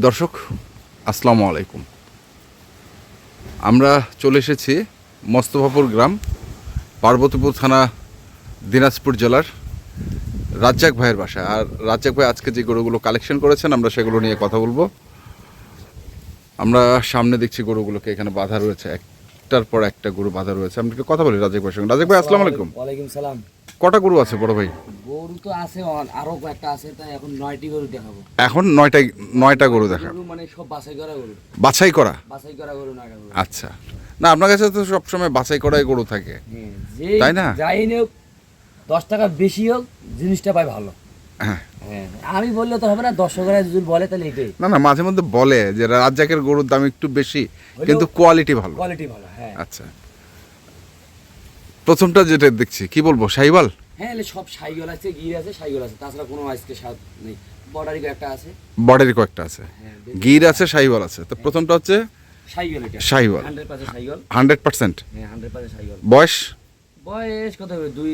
দর্শক আসসালামু আলাইকুম। আমরা চলে এসেছি মোস্তফাপুর গ্রাম, পার্বতীপুর থানা, দিনাজপুর জেলার রাজ্জাক ভাইয়ের বাসা। আর রাজ্জাক ভাই আজকে যে গরুগুলো কালেকশন করেছেন আমরা সেগুলো নিয়ে কথা বলবো। আমরা সামনে দেখছি গরুগুলোকে এখানে বাঁধা রয়েছে, একটার পর একটা গরু বাঁধা রয়েছে। আমরা একটু কথা বলি রাজ্জাক ভাইয়ের সঙ্গে। রাজ্জাক ভাই আসসালামু আলাইকুম। ওয়ালাইকুম সালাম। কটা গরু আছে বড় ভাই? গরু তো আছে, আরো কয়েকটা আছে, তাই এখন 9টি গরু দেখাবো। এখন নয়টা গরু দেখা, গরু মানে সব বাছাই করা গরু। বাছাই করা গরু 9টা গরু। আচ্ছা, না আপনার কাছে তো সবসময় বাছাই করাই গরু থাকে, তাই না? যাই হোক, 10 টাকা বেশি হোক, জিনিসটা পাই ভালো। হ্যাঁ, আমি বললে তো হবে না, দর্শকরা যদি বলে তাহলে এটাই। না মাঝে মধ্যে বলে যে রাজ্জাকের গরুর দাম একটু বেশি কিন্তু কোয়ালিটি ভালো। হ্যাঁ। আচ্ছা, প্রথমটা যেটা দেখছি কি বলবো, শাহিওয়াল? হ্যাঁ, সব শাইগল আছে, গির আছে, শাইগল আছে, তাছাড়া কোনো আজকে স্বাদ নেই। বর্ডারি একটা আছে, বর্ডারি কয়েকটা আছে, গির আছে, শাহিওয়াল আছে। তো প্রথমটা হচ্ছে শাইগল। এটা শাহিওয়াল 100% শাইগল। 100%। হ্যাঁ, 100% শাইগল। বয়স কত হবে? 2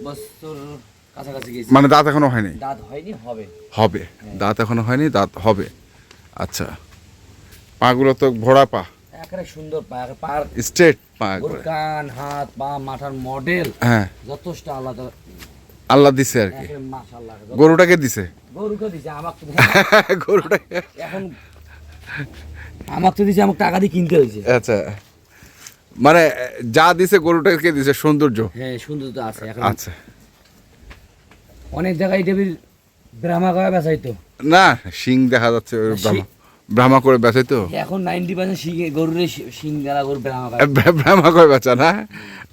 বছর কাছাকাছি গেছে। মানে দাঁত এখনো হয়নি? দাঁত হয়নি, হবে। দাঁত এখনো হয়নি, দাঁত হবে। আচ্ছা, পাগুলো তো ভোড়া পা, একেবারে সুন্দর পা, পার স্ট্রেট পা, কান, হাত, পা, মাথার মডেল, হ্যাঁ যথেষ্ট আলাদা। আল্লাহ দিছে আর কি। মাশাআল্লাহ। গরুটাকে দিছে? গরুকে দিছে আমাকে। গরুটাকে এখন আমাকে তো দিছে, আমাকে টাকা দিয়ে কিনতে হয়েছে। আচ্ছা, মানে যা দিছে গরুটাকে দিছে, সৌন্দর্য। হ্যাঁ, সুন্দর তো আছে এখন। আচ্ছা, অনেক জায়গায় টেবিল ব্রাহ্মা করে বেচাইতো না শিং দেখা যাচ্ছে, ব্রাহ্মা করে বেচে তো এখন 90% শিং, গরুর শিং গালা গরু ব্রাহ্মা করে। ব্রাহ্মা করে বেচা না?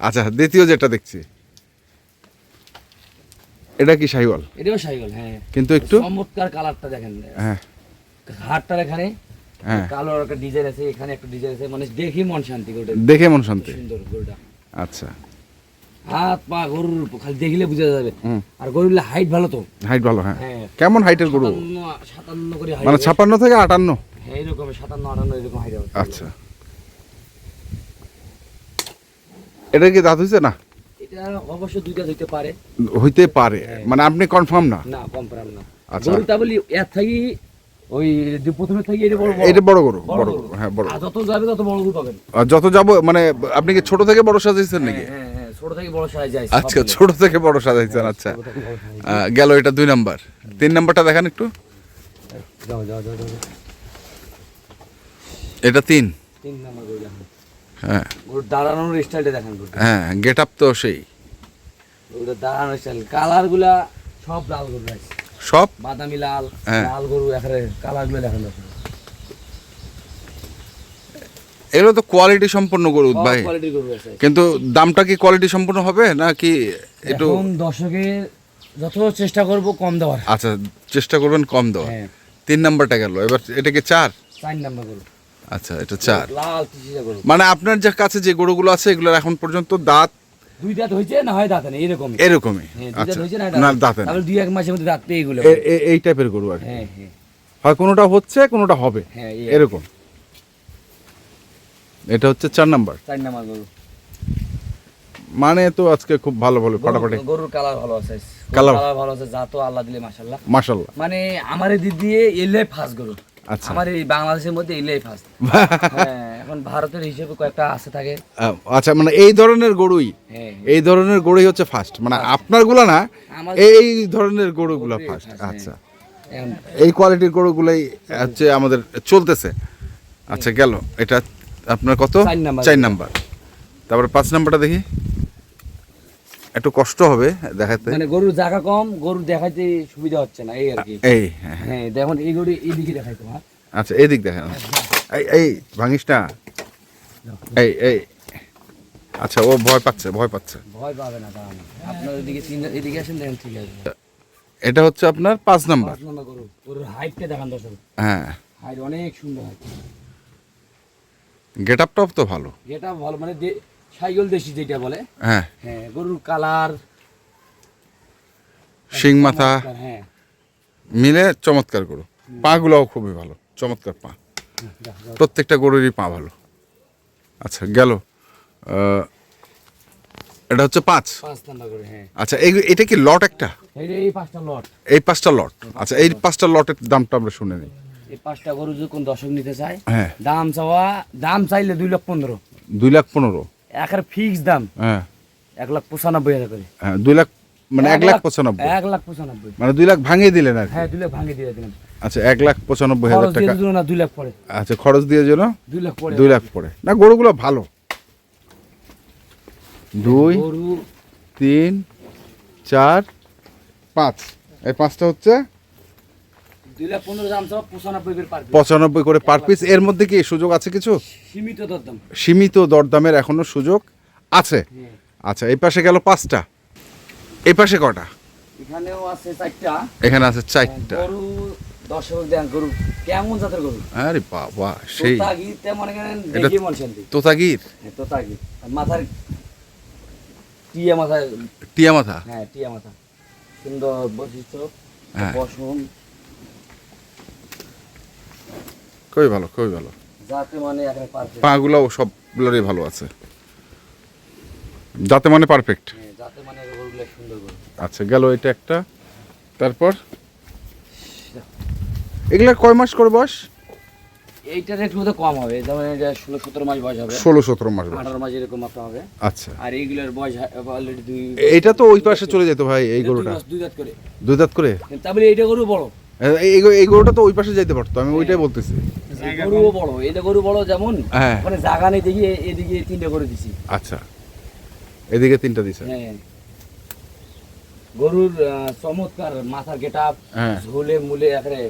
আচ্ছা, দ্বিতীয় যেটা দেখছি এটা কি শাহিওয়াল? এটাও শাইগল। হ্যাঁ, কিন্তু একটু চমৎকার কালারটা দেখেন। হ্যাঁ, হাড়টার এখানে হ্যাঁ, কালো একটা ডিজাইন আছে, এখানে একটা ডিজাইন আছে, মানে দেখি মন শান্তি। গরুটা দেখে মন শান্তি। সুন্দর গরুটা। আচ্ছা, হাত পা গরুর খালি দেখলে বোঝা যাবে। আর গরুর হাইট ভালো তো। হাইট ভালো? হ্যাঁ। হ্যাঁ। কেমন হাইটের গরু? 57 করে হাইট। মানে 56 থেকে 58? হ্যাঁ, এরকম 57-58 এরকম হাইট হবে। আচ্ছা, এটা কি দাঁত হইছে না? এটা অবশ্য দুইটা হইতে পারে। হইতে পারে, মানে আপনি কনফার্ম না? না, কনফার্ম না। আচ্ছা, গরুটা বলি এর থাকি ওই যে প্রথমে থাকি এটা বড় এটা বড় গরু, বড় গরু। হ্যাঁ, বড়। আর যত যাবে তত বড় গরু পাবেন। আর যত যাব, মানে আপনি কি ছোট থেকে বড় সাজাইছেন নাকি? হ্যাঁ, হ্যাঁ, ছোট থেকে বড় সাইজ যায়। আচ্ছা, ছোট থেকে বড় সাজাইছেন। আচ্ছা, গেল এটা 2 নাম্বার। 3 নাম্বারটা দেখান একটু। যাও। এটা 3 নাম্বার গরু দেখেন। হ্যাঁ, গরুর দাঁড়ানোর স্টাইলটা দেখেন। গরুটা, হ্যাঁ, গেট আপ তো সেই। গরুটা দাঁড়ানোর স্টাইল, কালার গুলা সব লাল গরু আছে, সব বাদামি লাল, হ্যাঁ। লাল গরু এখানে কালার গুলো দেখেন। এগুলো তো কোয়ালিটি সম্পন্ন গরু ভাই, কোয়ালিটির গরু আছে। কিন্তু দামটা কি কোয়ালিটি সম্পন্ন হবে নাকি একটু? এখন দর্শকের যত চেষ্টা করব কম দেওয়ার। আচ্ছা, চেষ্টা করবেন কম দেওয়ার। হ্যাঁ। 3 নাম্বারটা গেল, এবার এটা কি 4? 4 নাম্বার গরু। আচ্ছা, এটা 4। লাল টিসিটা গরু। মানে আপনার যে কাছে যে গরুগুলো আছে এগুলোর এখন পর্যন্ত দাঁত 2 দাঁত হইছে, না হয় দাঁত নেই, এরকমই। এরকমই? হ্যাঁ, 2 আচ্ছা, দাঁত হইছে, না দাঁত নেই। তাহলে 2-1 মাসের মধ্যে দাঁত পেয়ে এগুলো। এই টাইপের গরু আর কি। হ্যাঁ, হ্যাঁ, হয় কোনোটা হচ্ছে কোনোটা হবে, হ্যাঁ, এরকম। এটা হচ্ছে 4 নাম্বার। 4 নাম্বার গরু। মানে তো আজকে খুব ভালো ভালো ফাটাফাটি। গরুর কালার ভালো আছে, কালার ভালো আছে, যা তো আল্লাহ দিলে মাশাআল্লাহ। মাশাআল্লাহ। মানে আমার এই দিক দিয়ে এলাই ফার্স্ট গরু। আচ্ছা, আমার এই বাংলাদেশের মধ্যে এলাই ফার্স্ট। হ্যাঁ, এখন ভারতের হিসেবে কয়েকটা আছে থাকে। আচ্ছা, মানে এই ধরনের গরুই, হ্যাঁ, এই ধরনের গরুই হচ্ছে ফার্স্ট, মানে আপনারগুলো না, আমার এই ধরনের গরুগুলো ফার্স্ট। আচ্ছা, এই কোয়ালিটির গরুগুলোই হচ্ছে আমাদের চলতেছে। আচ্ছা, গেল এটা আপনার কত? 4 নাম্বার। তারপরে 5 নাম্বারটা দেখি, একটু কষ্ট হবে দেখাতে, মানে গরুর জায়গা কম, গরু দেখাইতে সুবিধা হচ্ছে না, এই আর কি। এই হ্যাঁ, দেখুন এই গরু এইদিকে দেখাইতো। হ্যাঁ, আচ্ছা, এই দিক দেখেন। এই ভাঙিস না, এই আচ্ছা, ও ভয় পাচ্ছে। ভয় পাবে না, দাঁড়ান। আপনার এদিকে আসেন, দেখেন ঠিক আছে। এটা হচ্ছে আপনার 5 নাম্বার। 5 নাম্বার গরু। গরুর হাইটটা দেখান দর্শক। হ্যাঁ, হাইট অনেক সুন্দর হাইট। গেট আপটাও তো ভালো। এটা ভালো, মানে সাইকেল দেশি যেটা বলে। হ্যাঁ, হ্যাঁ, গরুর কালার, শিং মাথা হ্যাঁ, মিলে চমৎকার গরু। পাগুলোও খুবই ভালো, চমৎকার পা, প্রত্যেকটা গরুরই পা ভালো। আচ্ছা, গেল এটা হচ্ছে 5 নাম্বার গরু। হ্যাঁ, আচ্ছা, এটা কি লট একটা? এই 5টা লট। এই 5টা লট। আচ্ছা, এই 5টা লটের দামটা আমরা শুনে নিই। এই 5টা গরু যদি কোন দর্শক নিতে চায়, হ্যাঁ দাম চাইলে 2,15,000, 2,15,000, একের ফিক্স দাম হ্যাঁ 1,95,000 করে। হ্যাঁ 2 লাখ, মানে 1,95,000, 1,95,000, মানে 2 লাখ ভাঙিয়ে দিলেন আর কি। হ্যাঁ 2 লাখ ভাঙিয়ে দিয়ে দিলাম। আচ্ছা 1,95,000 খরচ দিয়ে টাকা, দিল না 2 লাখ পড়ে, আচ্ছা খরচ দিয়ে যেন 2 লাখ পড়ে। 2 লাখ পড়ে। না গরুগুলো ভালো, 2 গরু 3 4 5, এই 5টা হচ্ছে 2,15,000 দাম চাও, 95 করে পার পিস। 95 করে পার পিস। এর মধ্যে কি সুযোগ আছে কিছু? সীমিত দরদাম। সীমিত দরদামের এখনো সুযোগ আছে। হ্যাঁ। আচ্ছা এই পাশে গেল 5টা, এই পাশে কটা? এখানেও আছে 4টা। এখানে আছে 4টা। গরু দর্শক দেন, গরু কেমন জাতের গরু? আরে বাবা সেই তোতাগিরতে মনে করেন এটা দেখি মন শান্তি। তোতাগির, হ্যাঁ তোতাগির, আর মাথার টিয়া মাথা, টিয়া মাথা, হ্যাঁ টিয়া মাথা, সুন্দর বৈশিষ্ট্য, হ্যাঁ। বসন, খুবই ভালো, খুবই ভালো। যাতে মানে একেবারে পারফেক্ট। পাগুলোও সবগুলোরই ভালো আছে, যাতে মানে পারফেক্ট। হ্যাঁ যাতে মানে গরুগুলো সুন্দর গরু। আচ্ছা গেল এটা একটা, তারপর এগুলার কয় মাস করে বয়স? এইটার একটু বোধহয় কম হবে, যেমন এটা 16-17 মাস বয়স হবে, 16-17 মাস বয়স। 18 মাস এরকম মাত্রা হবে। আচ্ছা আর এইগুলোর বয়স অলরেডি 2, এটা তো ওই পাশে চলে যেত ভাই, এই গরুটা 2 দাঁত করে। 2 দাঁত করে। তারপরে এইটা গরু বড়, এই গরুটা তো ওই পাশে যাইতে পারতো, আমি ওইটাই বলতেছি। গরুও বড়, এইটা গরু বড় যেমন, হ্যাঁ। মানে জায়গা নেই দেখি এদিকে 3টা করে দিছি। আচ্ছা এদিকে 3টা দিছে। হ্যাঁ গরুর চমৎকার মাথার গেটআপ, হ্যাঁ। ঝোলে মুলে একেবারে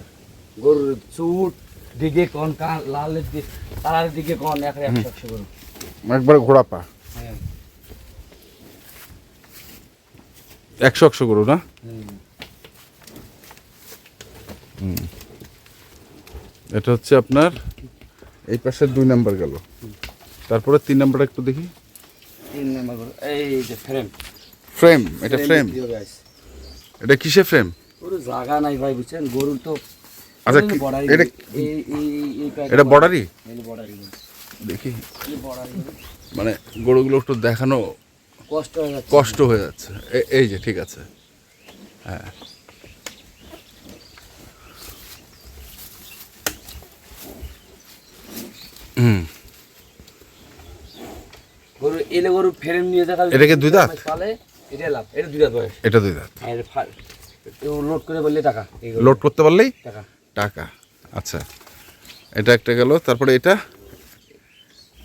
গরুর চুট দিকে কোন কান লালের দিকে কালারের দিকে কোন একেবারে 100 গরু। একবার ঘোড়া পা, হ্যাঁ 100 গরু না? এটা হচ্ছে আপনার এই পাশের 2 নাম্বার গেল, তারপরে 3 নাম্বারটা একটু দেখি। 3 নাম্বার গরু, এই যে ফ্রেম। ফ্রেম, এটা ফ্রেম, এটা কিসের ফ্রেম? গরু জায়গা নাই ভাই বুঝছেন, গরুর তো আচ্ছা এই বর্ডারি, এটা এই এটা বর্ডারি, এই বর্ডারি গরু, দেখি এই বর্ডারি গরু। মানে গরুগুলো একটু দেখানো কষ্ট হয়ে যাচ্ছে। কষ্ট হয়ে যাচ্ছে। এই যে ঠিক আছে, হ্যাঁ হুম। গরু এলে গরু ফ্রেম নিয়ে দেখা এটা কি 2 দাঁত? পালে এটা লাভ, এটা 2 দাঁত বয়স। এটা 2 দাঁত। আর লোড করে বললে টাকা, এই গরু লোড করতে পারলেই টাকা। টাকা। আচ্ছা এটা একটা গেল, তারপরে এটা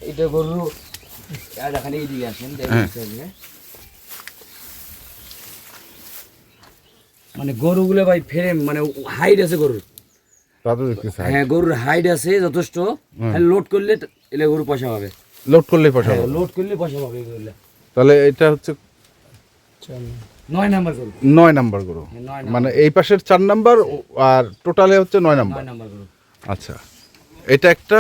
এটা গরু আর এখানে এইদিকে আসেন হ্যাঁ। মানে গরুগুলো ভাই ফ্রেম মানে হাইট আছে গরুর। তাতে দেখতেছে হ্যাঁ গরুর হাইট আছে যথেষ্ট, লোড করলে এলে গরু পয়সা পাবে। লোড করলেই পয়সা পাবে। লোড করলে পয়সা পাবে এগুলো। তাহলে এটা হচ্ছে 9 নাম্বার গরু। 9 নাম্বার গরু, হ্যাঁ, 9 নাম্বার। মানে এই পাশের 4 নাম্বার আর টোটালে হচ্ছে 9 নাম্বার। 9 নাম্বার গরু। আচ্ছা এটা একটা,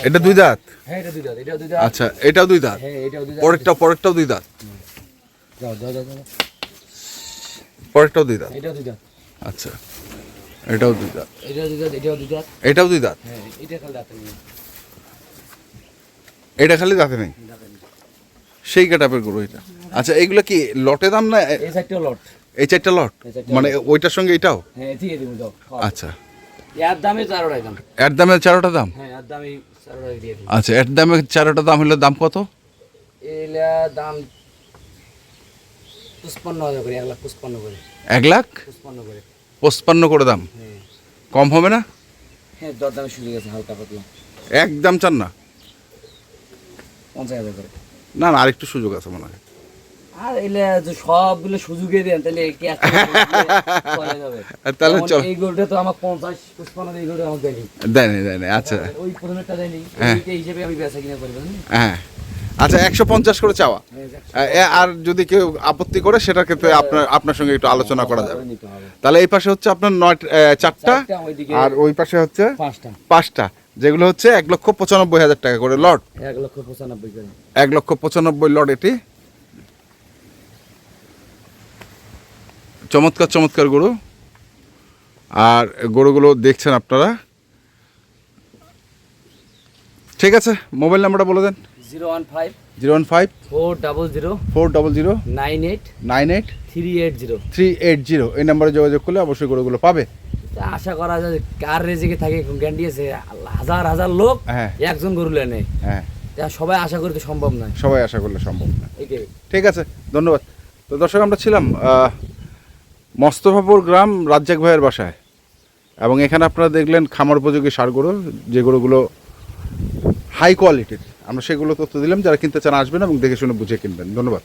এটা 2 দাঁত। হ্যাঁ এটা 2 দাঁত, এটাও 2 দাঁত। আচ্ছা এটাও 2 দাঁত, হ্যাঁ এটাও 2 দাঁত। পরেরটাও 2 দাঁত, যাও যাও যাও যাও। পরেরটাও 2 দাঁত। এটাও 2 দাঁত। আচ্ছা এটাও 2 দাঁত, এটাও 2 দাঁত, এটাও 2 দাঁত। এটাও 2 দাঁত। হ্যাঁ এটা খালি দাঁত নেই। এটা খালি দাঁতে নেই, দাঁত নেই। সেই কাটাপের গরু এটা। আচ্ছা এইগুলা কি লটে দাম না এই সাইডটাও লট। এই 4টা লট, এই 4টা মানে ওইটার সঙ্গে এটাও? হ্যাঁ দিয়ে দিব যাও। আচ্ছা এর দামে 4টাই দাম। এর দামে 4টা দাম। হ্যাঁ এর দামে 4টাই দিয়ে দিই। আচ্ছা এর দামে 4টা দাম হলে দাম কত? এলা দাম 55,000 করে, 1,55,000 করে। 1,55,000 করে। করে দাম, হ্যাঁ কম হবে না? হ্যাঁ দরদামে সুযোগ আছে হালকা পাতলা। একদম চান না? 50,000 করে। না না আরেকটু সুযোগ আছে মনে হয়। আর এলে যে সবগুলো সুযোগে দেন তাহলে কি একটা চলে যাবে। তাহলে যেমন চল। এই গরুটা তো আমার 50-55 এই গরুটা আমাকে দেয়নি। দেয়নি। আচ্ছা ওই প্রথমেরটা দেয়নি, হ্যাঁ। এইটা হিসেবে আমি বেচা কিনা করি বুঝলেন? হ্যাঁ আচ্ছা 150 করে চাওয়া। আর যদি কেউ আপত্তি করে সেটার ক্ষেত্রে আপনার সঙ্গে একটু আলোচনা করা যাবে। নিতে হবে। তাহলে এই পাশে হচ্ছে আপনার 4টা, ওইদিকে আর ওই পাশে হচ্ছে 5টা, যেগুলো হচ্ছে 1,95,000 টাকা করে লট। 1,95,000 করে। 1,95,000 লট এটি। চমৎকার গরু। আর গরুগুলো দেখছেন আপনারা। ঠিক আছে মোবাইল নাম্বারটা বলে দেন। 015 015 400 400 98 98 380। 380, এই নাম্বারে যোগাযোগ করলে অবশ্যই গরুগুলো পাবে। তা আশা করা যায় যে কার রেজিকে থাকে গ্যারান্টি আছে, হাজার হাজার লোক হ্যাঁ একজন গরু লেয় নেই, হ্যাঁ, তা সবাই আশা করতে সম্ভব নয়। সবাই আশা করলে সম্ভব না। এটাই। ঠিক আছে, ধন্যবাদ। তো দর্শক, আমরা ছিলাম মোস্তফাপুর গ্রাম রাজ্জাক ভাইয়ের বাসায়, এবং এখানে আপনারা দেখলেন খামার উপযোগী ষাঁড় গরু, যে গরুগুলো হাই কোয়ালিটির। আমরা সেগুলো তথ্য দিলাম, যারা কিনতে চান আসবেন এবং দেখে শুনে বুঝে কিনবেন। ধন্যবাদ।